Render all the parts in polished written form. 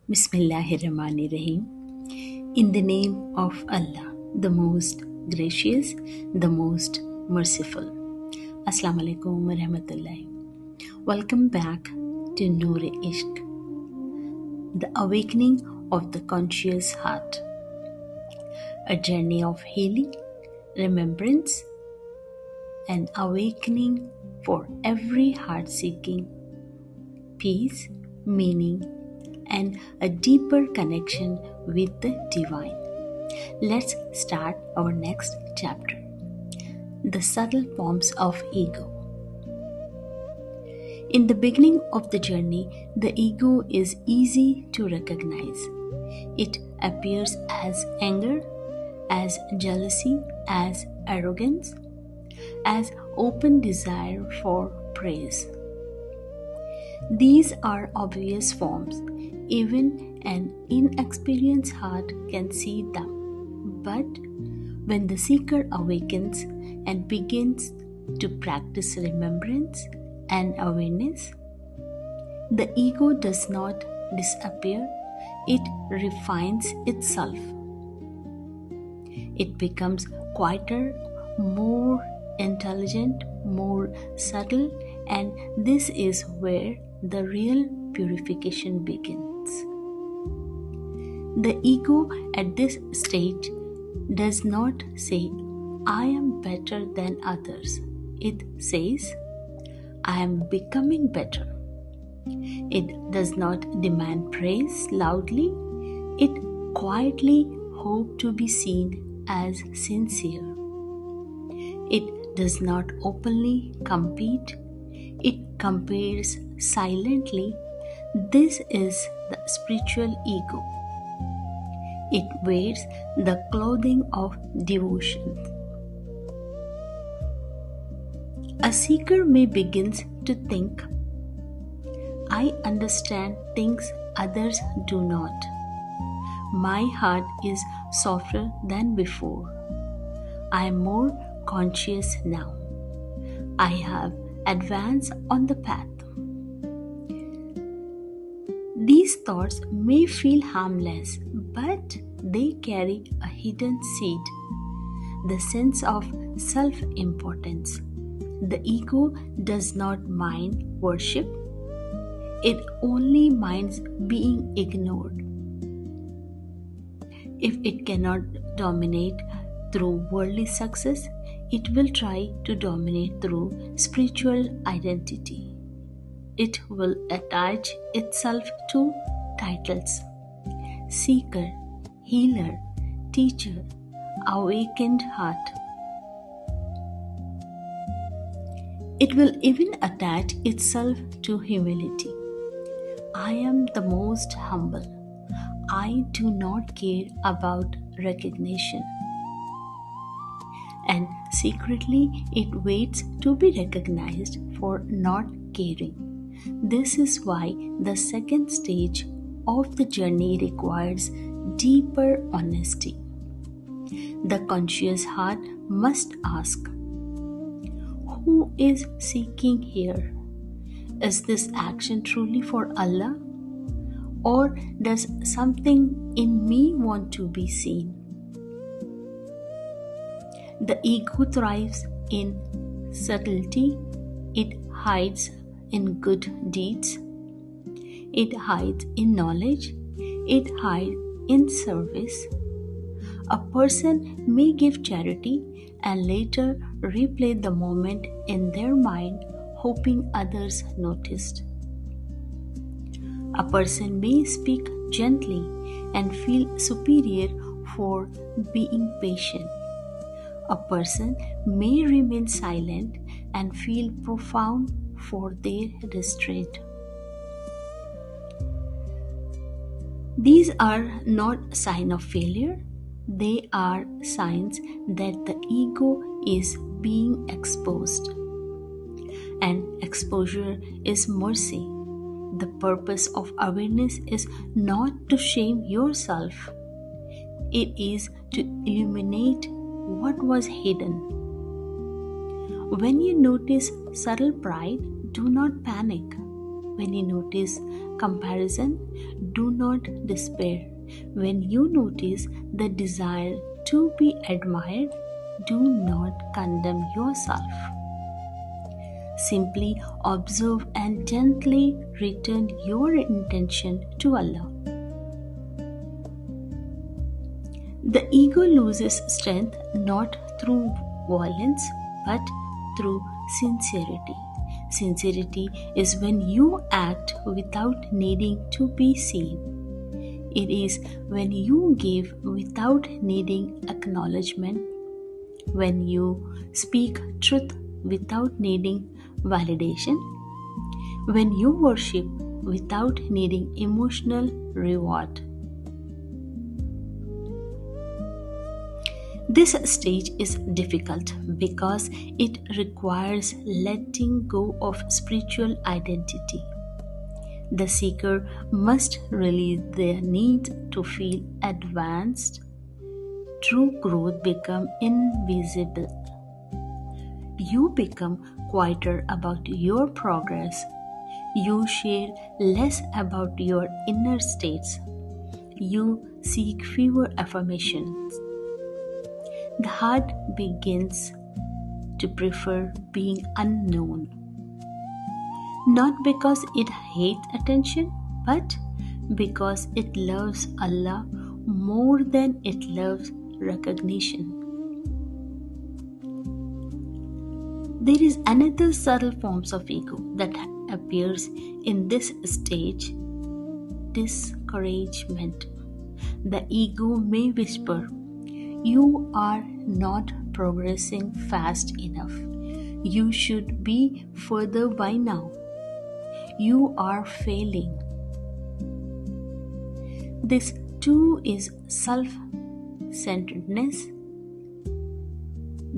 Bismillahirrahmanirrahim. In the name of Allah, the most gracious, the most merciful. Assalamu alaikum wa rahmatullahi. Welcome back to Noor Ishq, the awakening of the conscious heart. A journey of healing, remembrance, and awakening for every heart seeking peace, meaning, and a deeper connection with the divine. Let's start our next chapter. The subtle forms of ego. In the beginning of the journey, the ego is easy to recognize. It appears as anger, as jealousy, as arrogance, as open desire for praise. These are obvious forms. Even an inexperienced heart can see them. But when the seeker awakens and begins to practice remembrance and awareness, the ego does not disappear, it refines itself. It becomes quieter, more intelligent, more subtle, and this is where the real purification begins. The ego at this stage does not say, I am better than others. It says, I am becoming better. It does not demand praise loudly. It quietly hopes to be seen as sincere. It does not openly compete. It compares silently. This is the spiritual ego. It wears the clothing of devotion. A seeker may begin to think, I understand things others do not. My heart is softer than before. I am more conscious now. I have advanced on the path. These thoughts may feel harmless, but they carry a hidden seed, the sense of self-importance. The ego does not mind worship, it only minds being ignored. If it cannot dominate through worldly success, it will try to dominate through spiritual identity. It will attach itself to titles: seeker, healer, teacher, awakened heart. It will even attach itself to humility. I am the most humble. I do not care about recognition. And secretly, it waits to be recognized for not caring. This is why the second stage of the journey requires deeper honesty. The conscious heart must ask, who is seeking here? Is this action truly for Allah? Or does something in me want to be seen? The ego thrives in subtlety. It hides in good deeds. It hides in knowledge. It hides in service. A person may give charity and later replay the moment in their mind, hoping others noticed. A person may speak gently and feel superior for being patient. A person may remain silent and feel profound for their restraint. These are not signs of failure. They are signs that the ego is being exposed. And exposure is mercy. The purpose of awareness is not to shame yourself. It is to illuminate what was hidden. When you notice subtle pride, do not panic. When you notice comparison, do not despair. When you notice the desire to be admired, do not condemn yourself. Simply observe and gently return your intention to Allah. The ego loses strength not through violence but through sincerity. Sincerity is when you act without needing to be seen. It is when you give without needing acknowledgement, when you speak truth without needing validation, when you worship without needing emotional reward. This stage is difficult because it requires letting go of spiritual identity. The seeker must release their need to feel advanced. True growth becomes invisible. You become quieter about your progress. You share less about your inner states. You seek fewer affirmations. The heart begins to prefer being unknown. Not because it hates attention, but because it loves Allah more than it loves recognition. There is another subtle forms of ego that appears in this stage: discouragement. The ego may whisper, "You are not progressing fast enough. You should be further by now. You are failing." This too is self-centeredness.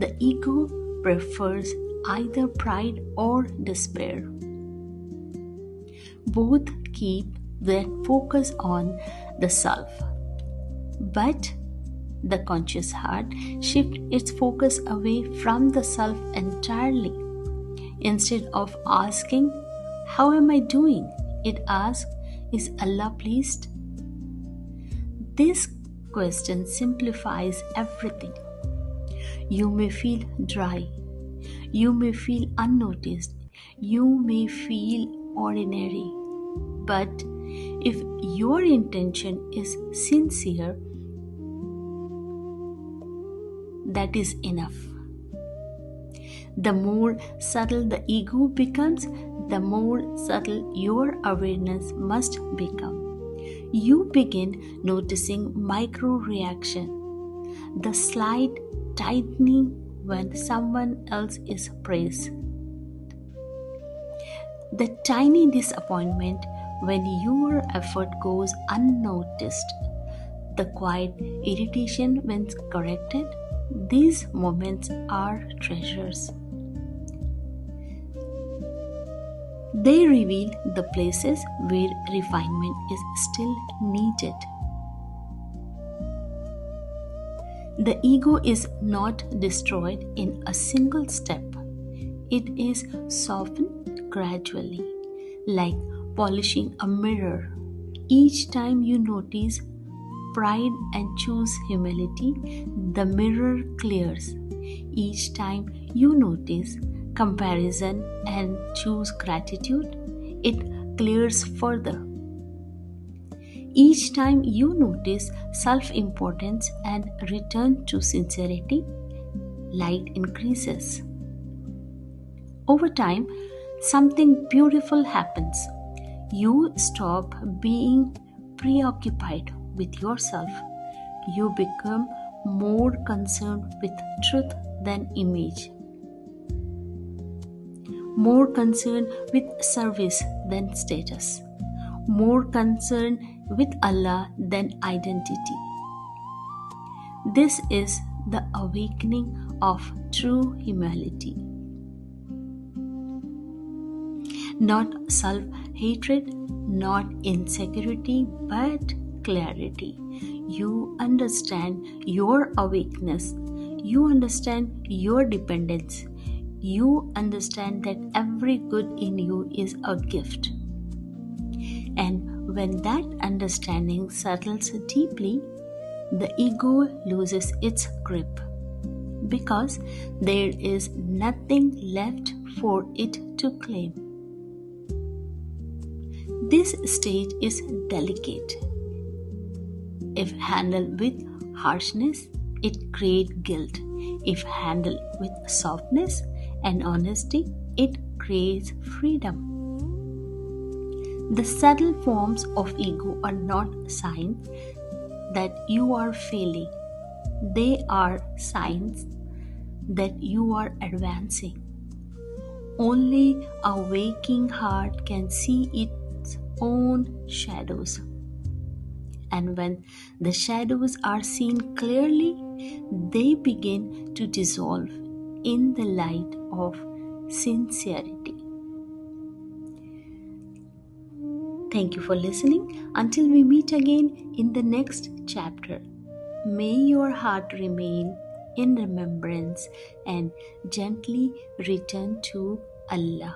The ego prefers either pride or despair. Both keep their focus on the self. But the conscious heart shifts its focus away from the self entirely. Instead of asking, "How am I doing?" it asks, "Is Allah pleased?" This question simplifies everything. You may feel dry. You may feel unnoticed. You may feel ordinary. But if your intention is sincere, that is enough. The more subtle the ego becomes, the more subtle your awareness must become. You begin noticing micro reaction, the slight tightening when someone else is praised, the tiny disappointment when your effort goes unnoticed, the quiet irritation when corrected. These moments are treasures. They reveal the places where refinement is still needed. The ego is not destroyed in a single step. It is softened gradually, like polishing a mirror. Each time you notice pride and choose humility, the mirror clears. Each time you notice comparison and choose gratitude, it clears further. Each time you notice self-importance and return to sincerity, light increases. Over time, something beautiful happens. You stop being preoccupied with yourself. You become more concerned with truth than image, more concerned with service than status, more concerned with Allah than identity. This is the awakening of true humility. Not self-hatred, not insecurity, but clarity. You understand your awakeness. You understand your dependence. You understand that every good in you is a gift. And when that understanding settles deeply, the ego loses its grip because there is nothing left for it to claim. This stage is delicate. If handled with harshness, it creates guilt. If handled with softness and honesty, it creates freedom. The subtle forms of ego are not signs that you are failing, they are signs that you are advancing. Only a waking heart can see its own shadows. And when the shadows are seen clearly, they begin to dissolve in the light of sincerity. Thank you for listening. Until we meet again in the next chapter, may your heart remain in remembrance and gently return to Allah.